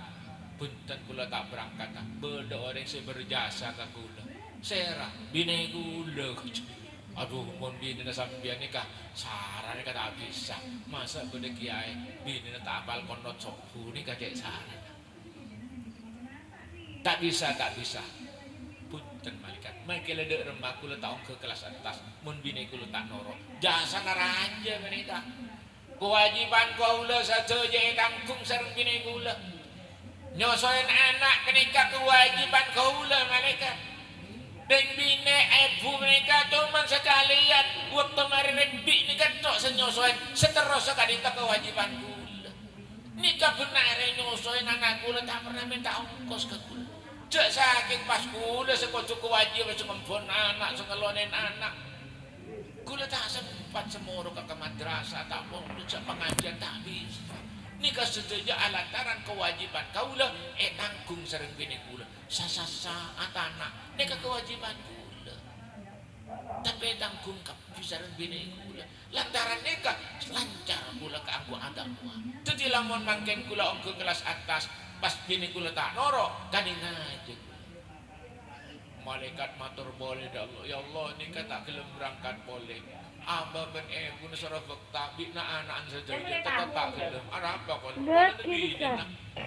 punten kula tak berangkat beda orang yang berjasa ke kula serah bini kula aduh mun bini na sampeyan nikah saran ka tak bisa masa beda kiai bini na tak apal konot sopu ni kadek saran tak bisa punten malaikat makele dek remah kula taong ke kelas atas mun bini kula tak noro jasa naraja menika kewajiban kula saja kangkung sareng bini kula nyosoin anak kenika kewajiban kaula malaikat dan bine ibu mereka cuman sekalian waktu mari rembi nikah tok senyosoin seterusnya kadita kewajiban kula nikah benar nyosoin anak kula tak pernah minta ongkos ke kula cek sakit pas kula sekocu kewajiban sengempon anak sengelonin anak kula tak sempat semua ke madrasah tak mau cek pengajian tak bisa nikah setuju alantaran kewajiban kaula tanggung sareng bini kula sasa anak nikah kewajiban kula tapi tanggung kapi sareng bini kula lantaran nikah lancar kula keanggo agama jadi lamun mangken kula ongko kelas atas pas bini kula tak noro kani ngajeng malaikat matur boleh dah Allah ya Allah nikah tak gelem berangkat boleh abah ben ibu nasara fakta bina anak saja tetap tak gelem apa kon bini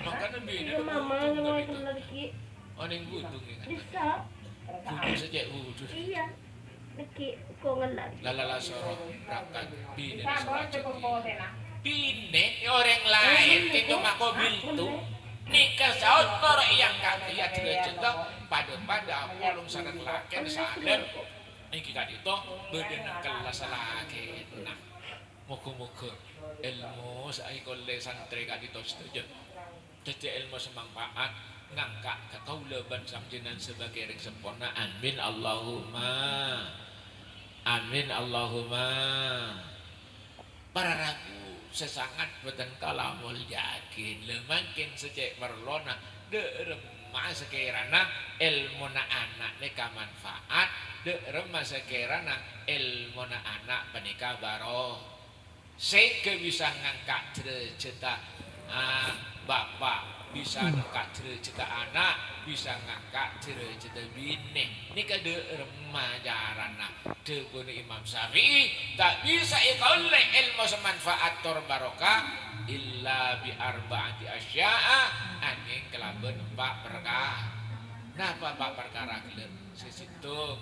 makanya bini mama mau lagi oning butung kan bisa butung saja butung iya lagi kongen lagi lalala soro berangkat bini nasara bini orang lain itu mako biltu nikah saut noro yang kaki ya cerita pada polong sarang laken sadar iki kadito bedena kelas lagi nah muga-muga ilmu saikole santri kadito setuju dadi ilmu semanfaat ngangkat ka kaula ban sampeyan sebagai rek sempurna amin Allahumma para ragu sesangat beten kalamul yakin lemakin secek merlona derema sekirana ilmu na anak neka manfaat derema sekirana ilmu na anak penikah baro sehingga bisa ngangkat derajat bapak bisa ngangkat derajat anak bisa ngangkat derajat bini nikah derema jarana debun Imam Syafi'i tak bisa ikalle ilmu semanfaat tor barokah illa bi arba'ati asya'a angin kelaben 4 perkara napa 4 perkara gelem sesitung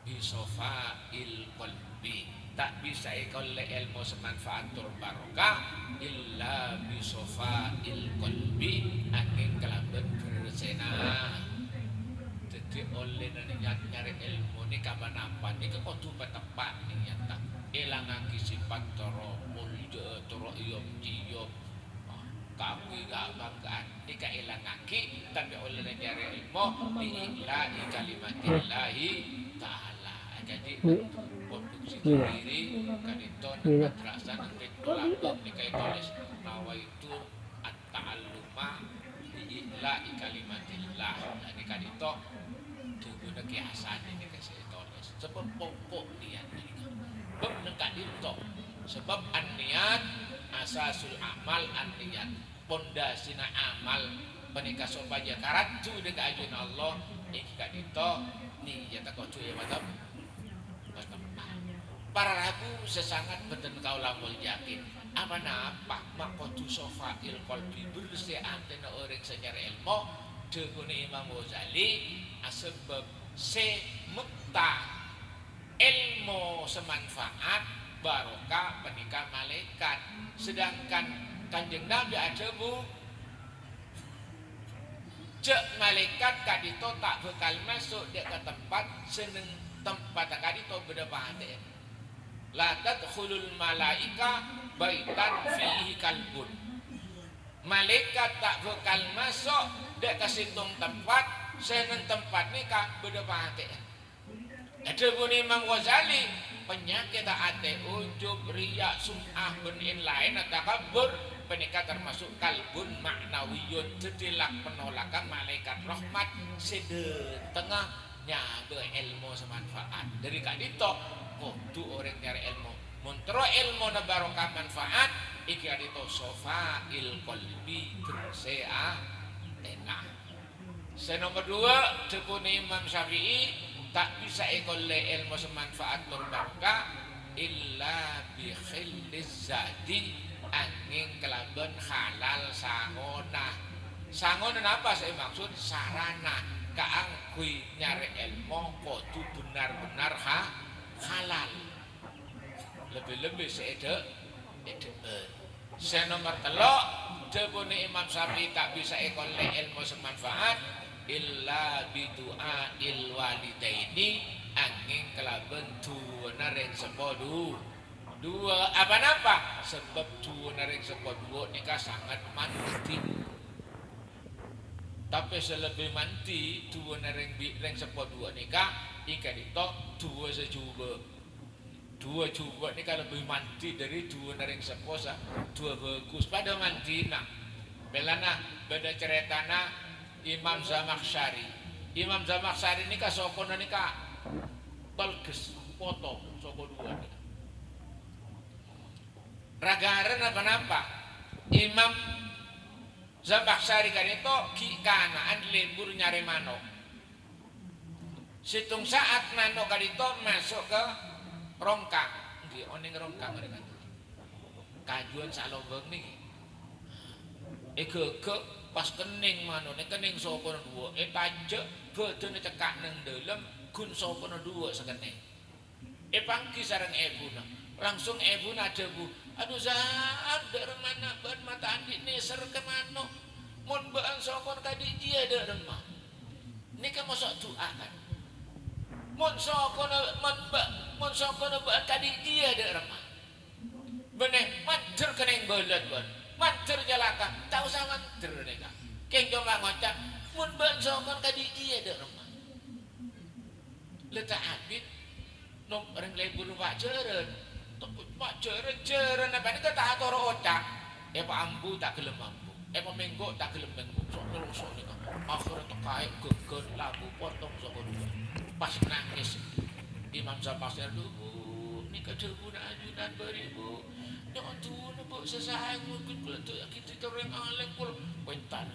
bisofa il qalbi tak bisa ikalle ilmu semanfaat tor barokah illa bisofa il qalbi angin kelaben bersena jadi oleh nyari ilmu ni kapan apa ni kudu tepat niat tak ilangake sifat toro mulja toro iyom cium kamu gak banggaan ni ka ilangake tapi oleh nyari ilmu biillahi kalimatillahi ta'ala jadi produksi sendiri kanito madrasah nanti tulabang ni kay tulis nawaitu at-ta'alluma biillahi kalimatillah ni kanito guna kiasan ini kasih tulis sebab pokok niat ini sebab nekak itu sebab an-niat asasul amal an-niat pondasina amal penikah supaya karatu dekat ajun Allah ikat itu nih ya tak kau ya matam para ragu sesangat beten kaulamul yakin apa napa makotu sofail kolbi bersih antena orang senyara ilmu Degune Imam Ghazali sebab semekta ilmu semanfaat barokah penikah malaikat. Sedangkan Kanjeng Nabi ada bu cek malaikat kadito tak bakal masuk dia ke tempat seneng tempat kadito berdebate. La tadkhulul malaika baitan fihi kalbun. Malaikat tak bakal masuk dia ke situng tempat seneng tempat nikah berdebate. Ada pun Imam Ghazali penyakit ate ujub riya sum'ah benin lain atau kabur penikah termasuk kalbun maknawiyun jadilah penolakan malaikat rahmat sedetengah nyabe ilmu semanfaat dari kadito kudu orang nyari ilmu muntro ilmu na barokah manfaat iki kadito sofail qalbi bersea enak. Nomor 2 depuni Imam Syafi'i tak bisa ikole ilmu semanfaat berbarokah illa bi khilliz zadi angin kelaban halal sangona. Sangona apa saya maksud sarana kaang kui nyari ilmu kudu benar-benar halal. Lebih-lebih seede nomor 3 depuni Imam Syafi'i tak bisa ikole ilmu semanfaat illa bidu'a il walidaini angin kelaben dua ring sepodu dua apa sebab dua ring sepodu nikah sangat manti tapi selebih manti dua ring sepodu nikah ika ditok dua juga nikah lebih manti dari dua ring seposa dua bagus pada manti nak belana beda ceritana Imam Zamakhsyari. Imam Zamakhsyari ini kasopona nika telges foto soko dua nika. Ragaran apa? Imam Zamakhsyari kan itu kanaan lembur nyari manok. Situng saat manok kan itu masuk ke rongkang. Nggih oning rongkang kan. Kajuan salobeng niki. Ke pas kening manone kening sopana dua tajek badane cekak nang dalem gun sopana dua sekening pangki sareng ebuna langsung ebuna ada bu aduh zaan dari mana ban mata andi neser ke mano mun baan sokon kadi dia ada remah ini kan masuk doa kan mun sokon baan kadi dia ada remah bener mancer kening belet ban mancer jalaka tak usah mancer neka keng coba ngocak mun ban sokon kadi dia ada rumah letak abid nom orang lebur pak jeren apa ni kata toro ocak pak ambu tak gelem ambu pak menggo tak gelem menggo sok terus neka akhir tekai geger lagu potong sokon dua pas nangis Imam Zamakhsyari dulu ni kecebuna ajudan beribu jangan tuh nabok sesayang mungkin pula tu kita orang alim pula pentan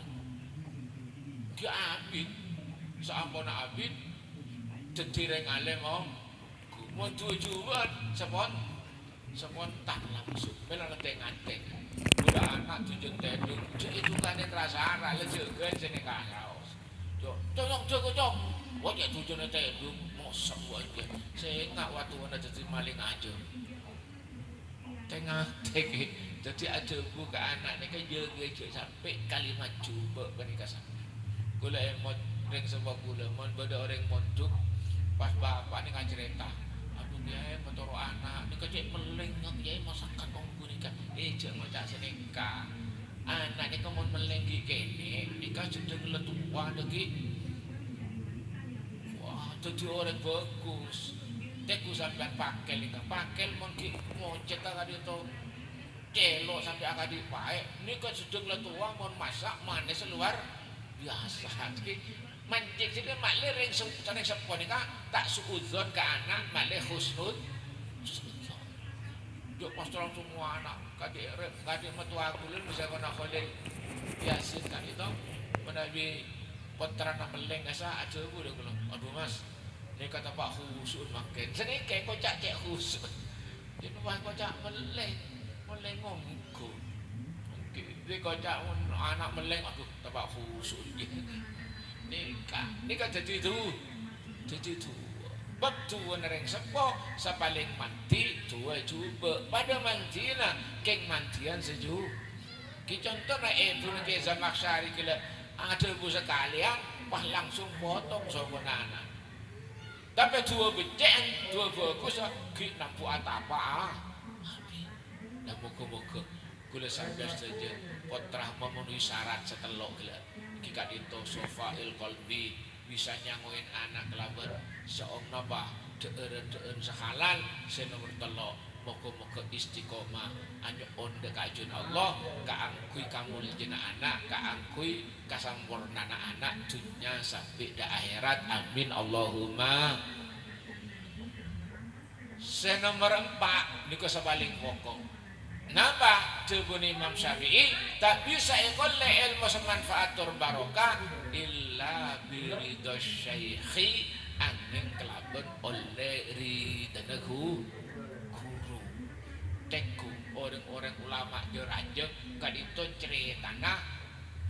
dia abid seampun abid cetireng alim mau tujuan sepon tak langsung bela nganteng udah anak tujuan tendung itu kan rasa rala juga sini kaos jok wajah tujuan tendung mosok wajah saya nggak waktu mana jadi maling aja tengah jadi ada buka anak ni kan jaga sampai kalimat cuba menikah sampai gula emot ring sebab gula mon beda orang monduk pas bapak ni kan cerita aduh dia motor anak ni kecil meling dia masakan onggu nikah jangan macam senikah anak ni kan mon meling gini nikah sedang letua lagi wah jadi orang bagus teku sampai pakel nikah pakel mungkin mau cetak kali itu celo sampai akad dipakai ini kan sedang letua mau masak manis luar biasa mancing sih maklir yang sering sepon nikah tak suudzon ke anak maklir khusnud jok pas tolong semua anak kadik metua kulun bisa kena kholil yasin kan itu menabi kontrak meleng asa aja bu dah kalau aduh mas ini kata Pak Husun makin sini kayak kocak cek Husun jadi Pak kocak meleng ngomongku Dia kocak anak meleng, aduh tabak khusuk nikah jadi tu bab tua nereng sepo sapaling manti tua cuba pada manti na keng mantian seju ki contoh na itu na ke zamak syari kila ada bu sekalian wah langsung potong sokonana tapi tua becen tua bagus ki nampu atapa dan muka-muka kula sampai saja potrah memenuhi syarat setelok kila kika itu sofa il kolbi bisa nyangoin anak kelabar seong nabah deeren sehalal senomor telok moko-moko istiqomah anyo onde kajun Allah kaangkui kamul jena anak kaangkui kasampurnana anak dunia sampai da akhirat amin Allahumma. Senomor 4 niku sabaling pokok napa tebun Imam Syafi'i tak bisa ikolle ilmu semanfaatur barokah illa biridho syaikhi angin kelaben oleh ridanaku guru teku orang-orang ulama jerajeng kadito ceritana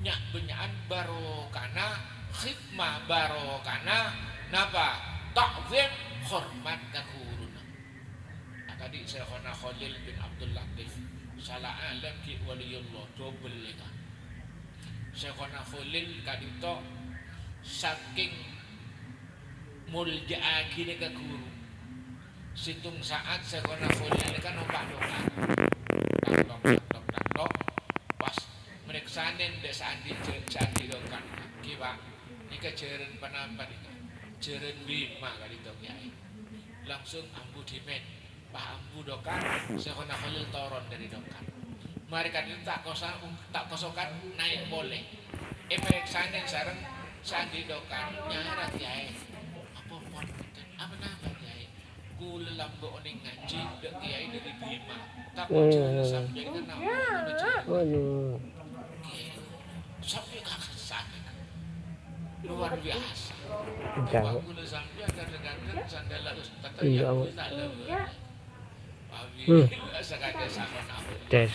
nyak benyaan barokana khidmah barokana napa ta'zim hormat ka guruna tadi Syekhona Khalil bin Abdul Latif salah alam ki waliyullah double leka Syekhona Khalil kadito saking mulja kini ke guru situng saat Syekhona Khalil kan nompak-nompak tak pas meriksanen desa andi jadi dokan kiba nika jeren penampan nika jeren 5 kadito kiai langsung ambu dimen Pak ambu dokan Syekhona Khalil toron dari dokan mari kadito tak kosokan naik boleh meriksanen sareng sandi dokan nyara kiai apa nama kiai kula lambo oning ngaji dek kiai dari Bima tak percaya sampai kan Waduh. sampai kakesan luar biasa Jauh. kula sampai kadang-kadang sandala ustaz Iya. yang tak lewe abi sakade sama nahu Des.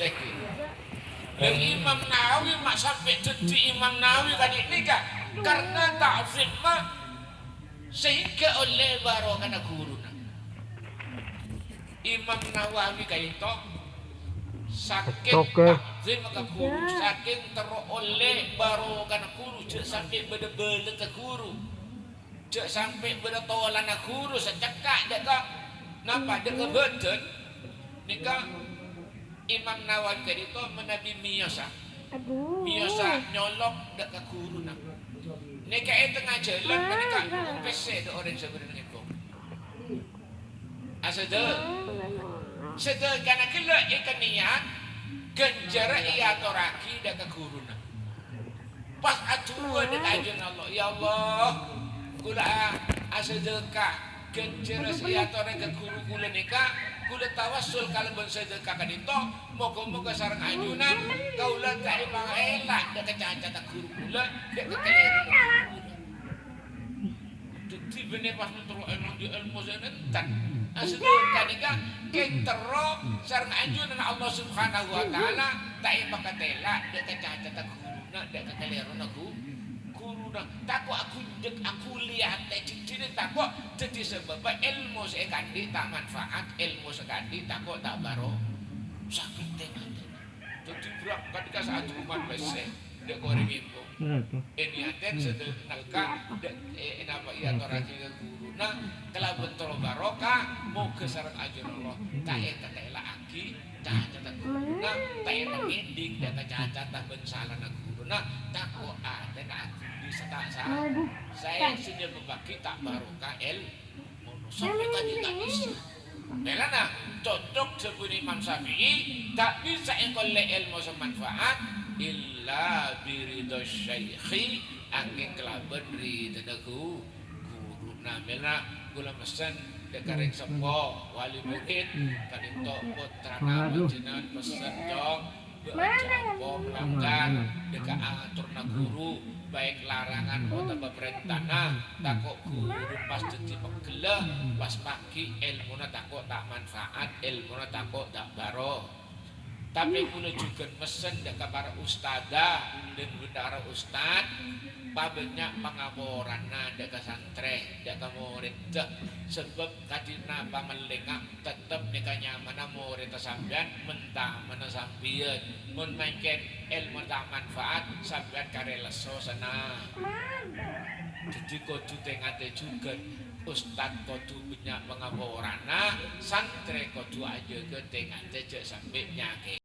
dan Imam Nawawi mak sampai jadi Imam Nawawi kali ini kak karena ta'zim mak sehingga oleh barokah guru Imam Nawawi kayak itu saking ta'zim ke guru saking teroleh barokah guru cek sampai beda-beda ke guru cek sampai beda tolan guru secekak dek kak napa dek kebedet nikah Imam Nawawi kayak itu menabi miyasa nyolok dek ke guru nak nikah itu tengah jalan menikah umpese dek orang sebenarnya itu sedang karena kela ikan niat genjara ia toraki dek ke guru nak pas acuan dek ajun Allah ya Allah kula asedekah genjara ia toraki ke guru kula nikah kula tawassul kalau bersedekah kadito moga-moga sareng ajunan kaula tak imang elak dek kecacat guru kula dek kekeliru jadi bener pas mentero emang di ilmu senentan asedekah nikah kentero sareng ajunan Allah Subhanahu wa taala tak imang katela dek kecacat guru dek kekeliru guru takut aku dek aku lihat jadi takut jadi sebab ilmu sekali tak manfaat ilmu sekali takut tak baru sakit tengah jadi berangkat ke satu umat besar dek goreng itu ini aten sedekah dek apa ia toraki ke guru nah kalau bentul barokah mau ke sarang ajun Allah tak ketela aki cacat guru nah tak mengindik dan cacat bensalah guru nah takut ada nak saya sudah membagi tak barokah sampai tadi tak bisa. Karena cocok sebut Imam Syafi'i tak bisa engkolle ilmu semanfaat illa biridho syaikhi angin kelaben ridanaku guru namanya gula mesen dekareng sepo wali murid kadito putra nama jenengan pesen dong beajampo melanggan deka atur na guru baik larangan atau perintah takut guru pas jadi pegela pas pagi ilmu takut tak manfaat ilmu takut tak baro Tapi kula juga mesen dekat para ustazah dan para ustad banyak pengawaran dekat santri dekat murid sebab kadina pamelengak tetap nika nyaman murid sampean mentah mana sampean mun mainkan ilmu tak manfaat sampean kare leso sana. Jadi kudu tengate juga ustad kudu banyak pengawaran santri kudu aja ke tengate sampai nyake